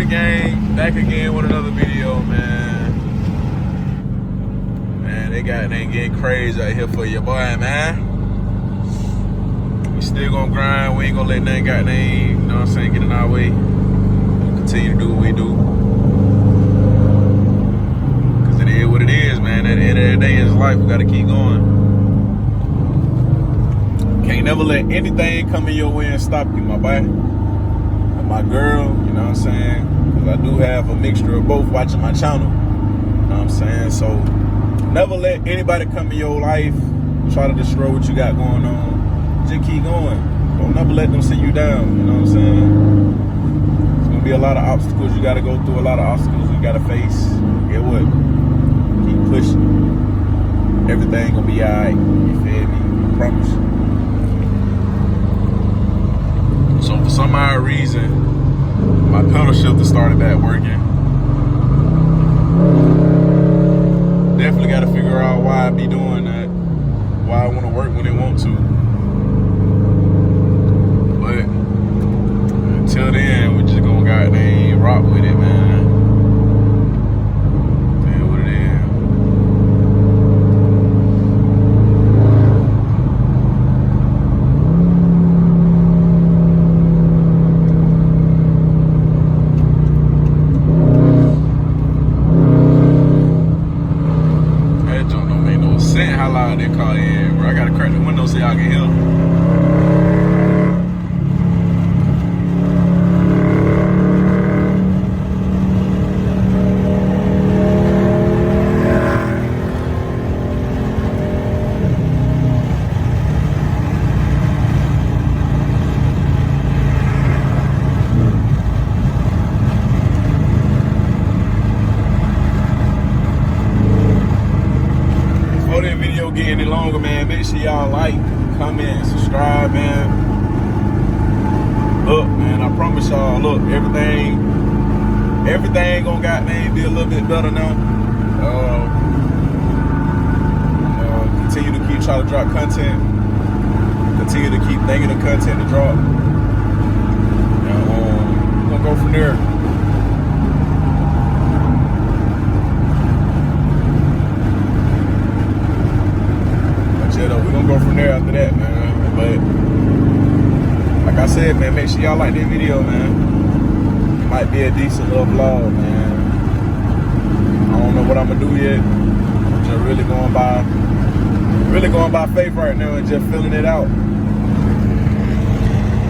gang? Back again with another video, man. Man, they getting crazy out here for your boy, man. We still gonna grind. We ain't gonna let nothing you know what I'm saying, get in our way. We'll continue to do what we do. Cause it is what it is, man. At the end of the day, it's life. We gotta keep going. Can't never let anything come in your way and stop you, my boy. My girl, you know what I'm saying? Because I do have a mixture of both watching my channel. You know what I'm saying? So never let anybody come in your life try to destroy what you got going on. Just keep going. Don't never let them sit you down. You know what I'm saying? There's gonna be a lot of obstacles you gotta go through, a lot of obstacles you gotta face. Get what? Keep pushing. Everything gonna be alright. You feel me? I promise you. So for some odd reason, my pedal shifter started back working. Definitely got to figure out why I be doing that. Why I want to work when it want to. But until then, we just gonna goddamn rock with it, man. Tell you what it is. How loud that car is, bro. I gotta crack the window so y'all can hear. Video get any longer, man, make sure y'all like, comment, subscribe, man. Look, man, I promise y'all, look, everything gonna goddamn be a little bit better now. Continue to keep trying to drop content. Continue to keep thinking of content to drop. And we're gonna go from there. We're gonna go from there after that, man. But like I said, man, make sure y'all like this video, man. It might be a decent little vlog, man. I don't know what I'm gonna do yet. I'm just really going by faith right now and just feeling it out.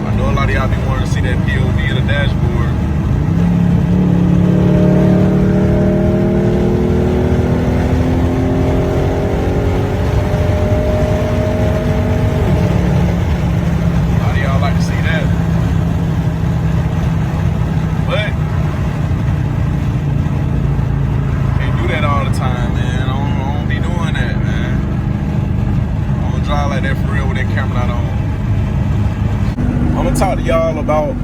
I know a lot of y'all be wanting to see that POV of the dashboard. Like that for real with that camera not on. I'm gonna talk to y'all about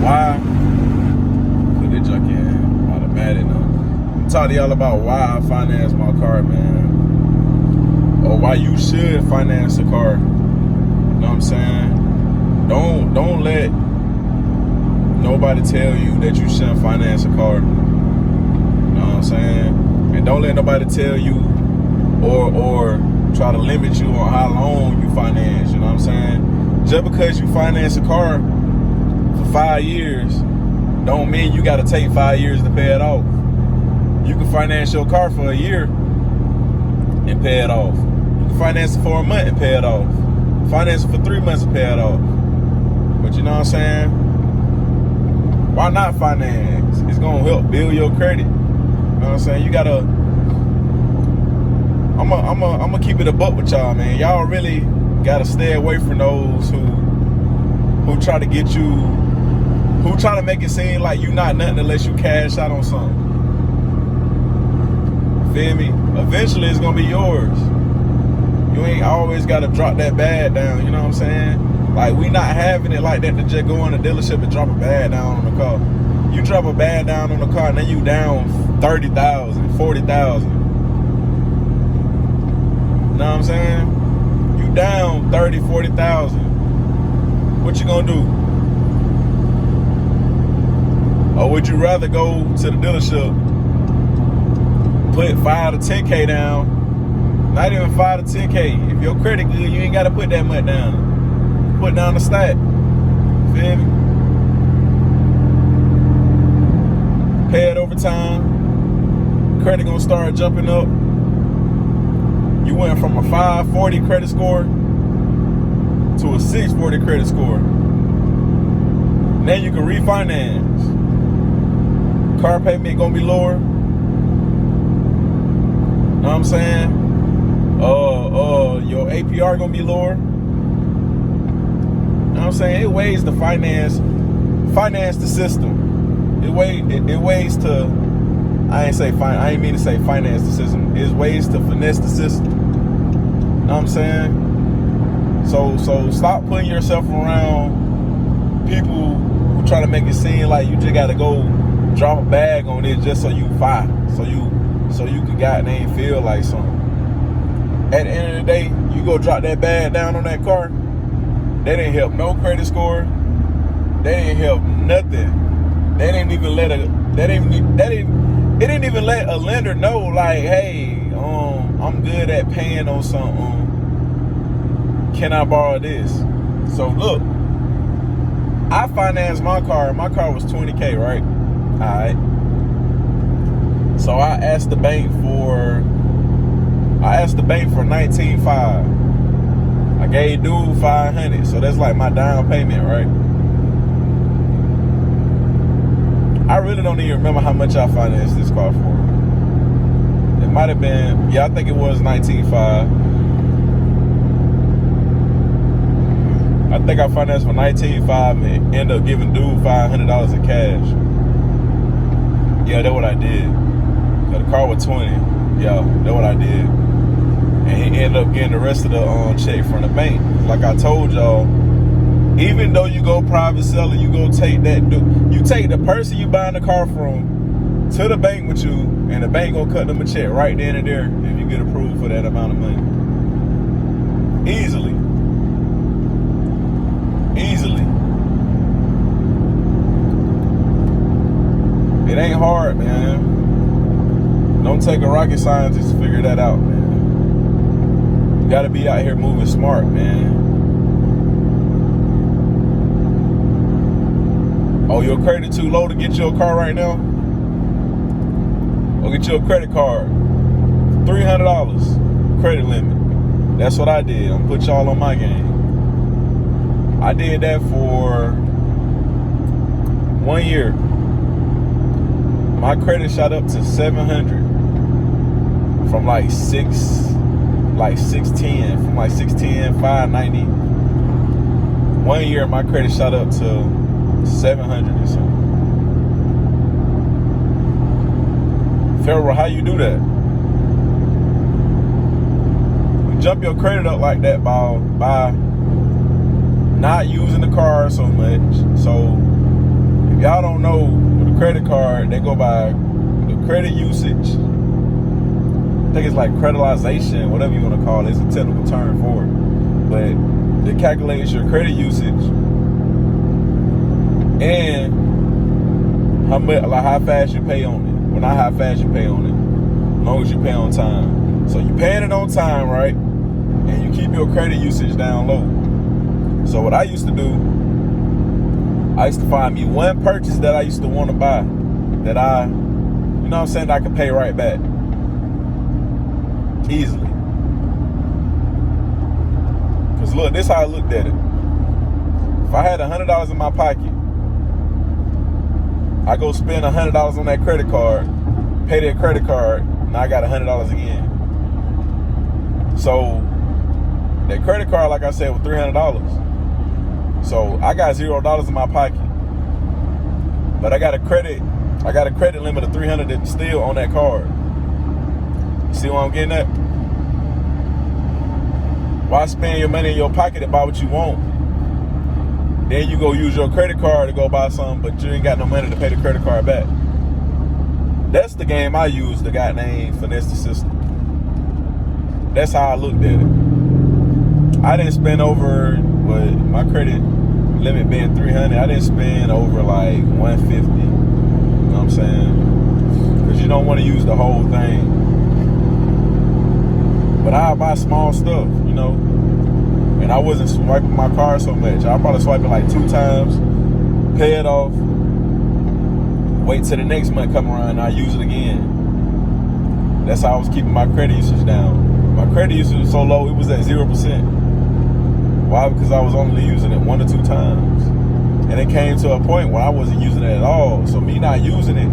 why. Put that junk in automatic now. I'm gonna talk to y'all about why I finance my car, man. Or why you should finance a car. You know what I'm saying? Don't let nobody tell you that you shouldn't finance a car. You know what I'm saying? And don't let nobody tell you or try to limit you on how long you finance, you know what I'm saying? Just because you finance a car for 5 years, don't mean you gotta take 5 years to pay it off. You can finance your car for a year and pay it off. You can finance it for a month and pay it off. Finance it for 3 months and pay it off. But you know what I'm saying? Why not finance? It's gonna help build your credit. You know what I'm saying? You gotta, I'm gonna keep it a buck with y'all, man. Y'all really gotta stay away from those who try to get you, who try to make it seem like you not nothing unless you cash out on something. Feel me? Eventually it's gonna be yours. You ain't always gotta drop that bag down, you know what I'm saying? Like, we not having it like that to just go in the dealership and drop a bag down on the car. You drop a bag down on the car and then you down 30,000, 40,000. You know what I'm saying? You down 30, 40,000. What you gonna do? Oh would you rather go to the dealership, put 5 to 10K down, not even 5 to 10K. If your credit good, you ain't got to put that much down. Put down the stack. Feel me? Pay it over time. Credit gonna start jumping up. You went from a 540 credit score to a 640 credit score. Now you can refinance. Car payment gonna be lower. Know what I'm saying? Your APR gonna be lower. Know what I'm saying? It ways to finance the system. It ways to, I ain't mean to say finance the system. It's ways to finesse the system. Know what I'm saying? So stop putting yourself around people who try to make it seem like you just gotta go drop a bag on it just so you fire. So you can goddamn feel like something. At the end of the day, you go drop that bag down on that car, they didn't help no credit score. They didn't help nothing. It didn't even let a lender know, like, hey, I'm good at paying on something. Can I borrow this? So look, I financed my car. My car was 20K, right? All right. So I asked the bank for 19.5. I gave dude 500, so that's like my down payment, right? I really don't even remember how much I financed this car for. It might have been, I think it was 19.5. I think I financed for 19.5 and ended up giving dude $500 in cash. Yeah, that's what I did. The car was 20. Yeah, that's what I did. And he ended up getting the rest of the check from the bank. Like I told y'all, even though you go private seller, you go take you take the person you buying the car from to the bank with you, and the bank gonna cut them a check right then and there if you get approved for that amount of money. Easily. It ain't hard, man. Don't take a rocket scientist to figure that out, man. You gotta be out here moving smart, man. Oh, your credit too low to get you a car right now? Or get you a credit card. $300 credit limit. That's what I did. I'm gonna put y'all on my game. I did that for 1 year. My credit shot up to 700 from like 610, from like 610, 590. 1 year, my credit shot up to 700 or something. Pharaoh, how you do that? You jump your credit up like that by not using the card so much. So if y'all don't know, with a credit card, they go by the credit usage. I think it's like creditization, whatever you want to call it. It's a technical term for it. But it calculates your credit usage and how fast you pay on it. Well, not how fast you pay on it, as long as you pay on time. So you paying it on time, right? And you keep your credit usage down low. So what I used to do, I used to find me one purchase that I used to want to buy that I, you know what I'm saying, I could pay right back easily. Because look, this is how I looked at it. If I had $100 in my pocket, I go spend $100 on that credit card, pay that credit card, now I got $100 again. So that credit card, like I said, was $300. So I got $0 in my pocket, but I got a credit limit of $300 that's still on that card. You see what I'm getting at? Why spend your money in your pocket to buy what you want? Then you go use your credit card to go buy something, but you ain't got no money to pay the credit card back. That's the game I use, the goddamn finesse the system. That's how I looked at it. I didn't spend over, my credit limit being $300, I didn't spend over like $150. know what I'm saying? Because you don't want to use the whole thing. But I buy small stuff, you know? And I wasn't swiping my car so much. I'll probably swipe it like 2 times, pay it off, wait till the next month come around and I use it again. That's how I was keeping my credit usage down. My credit usage was so low, it was at 0%. Why? Because I was only using it 1 or 2 times. And it came to a point where I wasn't using it at all. So me not using it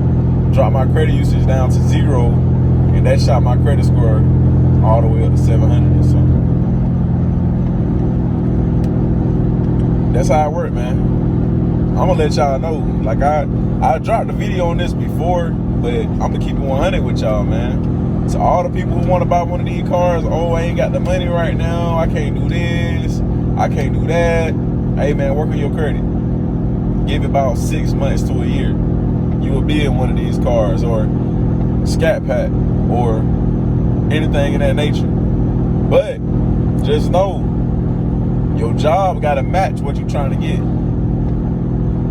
dropped my credit usage down to 0, and that shot my credit score all the way up to 700 or something. That's how it worked, man. I'm gonna let y'all know. Like I dropped a video on this before, but I'm gonna keep it 100 with y'all, man. So all the people who want to buy one of these cars, oh, I ain't got the money right now, I can't do this, I can't do that. Hey man, work on your credit. Give it about 6 months to a year. You will be in one of these cars, or Scat Pack, or anything in that nature. But just know, your job gotta match what you're trying to get.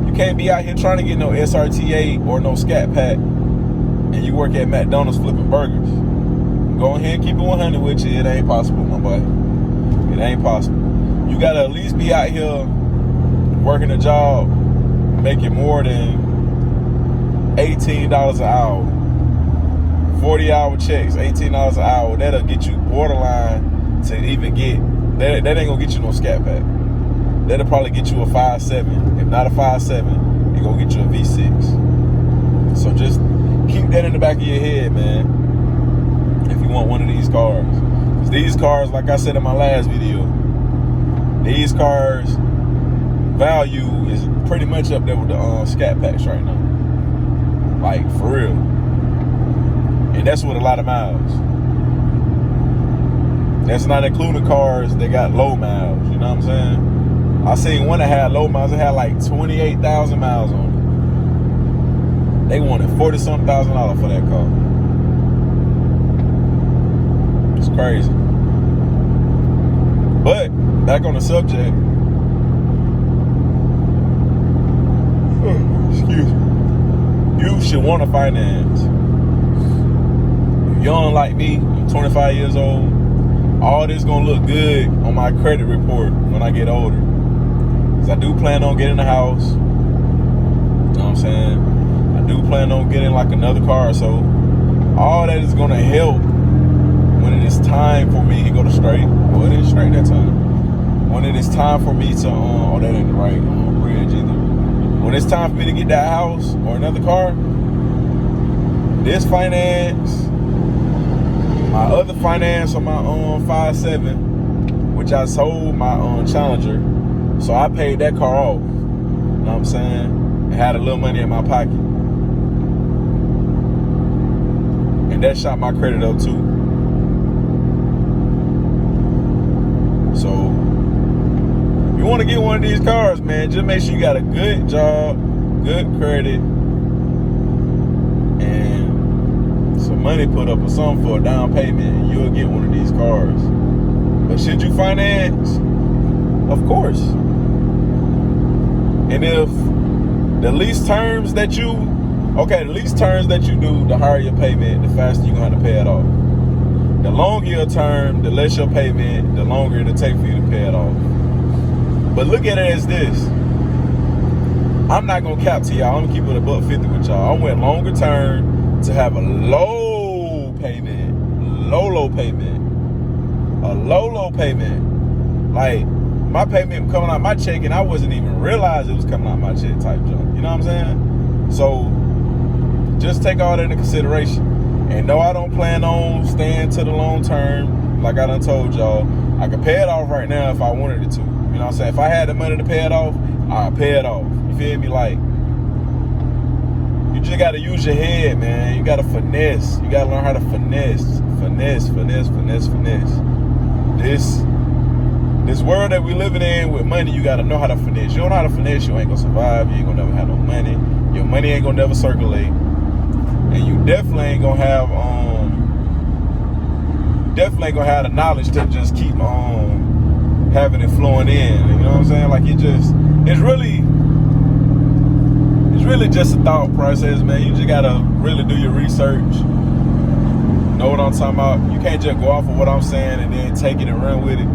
You can't be out here trying to get no SRTA or no Scat Pack and you work at McDonald's flipping burgers. Go ahead and keep it 100 with you. It ain't possible, my boy. It ain't possible. You gotta at least be out here working a job, making more than $18 an hour. 40-hour checks, $18 an hour. That'll get you borderline to even get, that ain't gonna get you no Scat Pack. That'll probably get you a 5.7. If not a 5.7, it gonna get you a V6. So just keep that in the back of your head, man, if you want one of these cars. Because these cars, like I said in my last video, these cars value is pretty much up there with the Scat Packs right now. Like, for real. And that's with a lot of miles. That's not including cars that got low miles, you know what I'm saying? I seen one that had low miles, it had like 28,000 miles on it. They wanted $40-something thousand for that car. It's crazy. But back on the subject. Excuse me. You should want to finance. If you're young like me, I'm 25 years old. All this gonna look good on my credit report when I get older. Cause I do plan on getting a house. You know what I'm saying? I do plan on getting like another car or so. All that is gonna help when it is time for me to go to straight. Well, it is straight that time. When it is time for me to, oh, that ain't the right bridge either. When it's time for me to get that house or another car, this finance, my other finance on my 5.7, which I sold my Challenger, so I paid that car off. You know what I'm saying? I had a little money in my pocket. And that shot my credit up too. So, if you want to get one of these cars, man, just make sure you got a good job, good credit, and some money put up or something for a down payment, and you'll get one of these cars. But should you finance? Of course. And if the lease terms that you, the lease terms that you do, the higher your payment, the faster you're gonna have to pay it off. The longer your term, the less your payment, the longer it'll take for you to pay it off. But look at it as this. I'm not gonna cap to y'all, I'm gonna keep it $150 with y'all. I went longer term to have a low payment. A low payment. Like, my payment coming out my check and I wasn't even realize it was coming out my check type junk. You know what I'm saying? So just take all that into consideration. And no, I don't plan on staying to the long term. Like I done told y'all, I could pay it off right now if I wanted it to. You know what I'm saying? If I had the money to pay it off, I'll pay it off. You feel me? Like, you just gotta use your head, man. You gotta finesse. You gotta learn how to finesse. Finesse. This world that we living in with money, you gotta know how to finesse. You don't know how to finesse, you ain't gonna survive. You ain't gonna never have no money. Your money ain't gonna never circulate. And you definitely ain't gonna have the knowledge to just keep having it flowing in. You know what I'm saying? Like, it's really really just a thought process, man. You just gotta really do your research. Know what I'm talking about? You can't just go off of what I'm saying and then take it and run with it.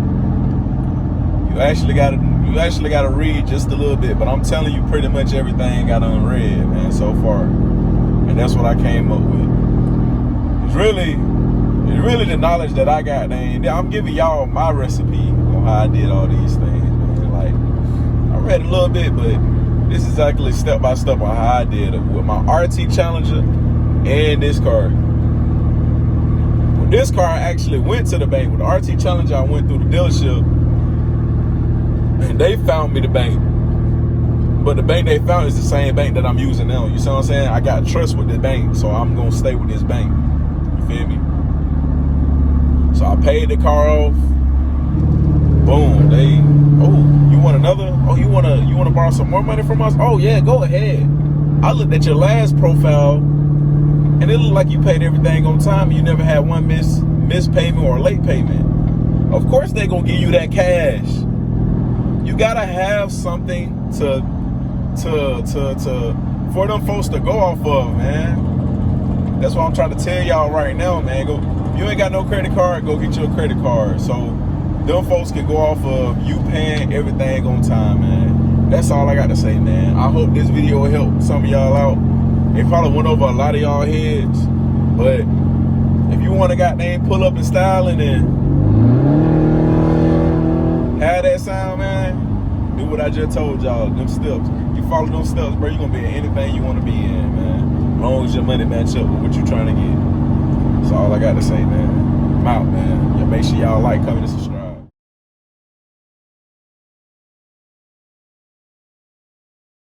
You actually gotta read just a little bit, but I'm telling you pretty much everything I done read, man, so far. And that's what I came up with. It's really the knowledge that I got, man. I'm giving y'all my recipe on how I did all these things, man. Like, I read a little bit, but this is exactly step by step on how I did it with my RT Challenger and this car. With this car, I actually went to the bank. With the RT Challenger, I went through the dealership and they found me the bank. But the bank they found is the same bank that I'm using now. You see what I'm saying? I got trust with the bank, so I'm gonna stay with this bank. You feel me? So I paid the car off. Boom. You want another? Oh, you wanna borrow some more money from us? Oh yeah, go ahead. I looked at your last profile and it looked like you paid everything on time. You never had one missed payment or late payment. Of course they gonna give you that cash. You gotta have something for them folks to go off of, man. That's what I'm trying to tell y'all right now, man. If you ain't got no credit card, go get you a credit card. So them folks can go off of you paying everything on time, man. That's all I got to say, man. I hope this video will help some of y'all out. It probably went over a lot of y'all heads, but if you want to goddamn pull up in style and then have that sound, man, do what I just told y'all. Them steps. You follow them steps, bro, you're going to be in anything you want to be in, man. As long as your money match up with what you're trying to get. That's all I got to say, man. I'm out, man. Make sure y'all like, comment, and subscribe.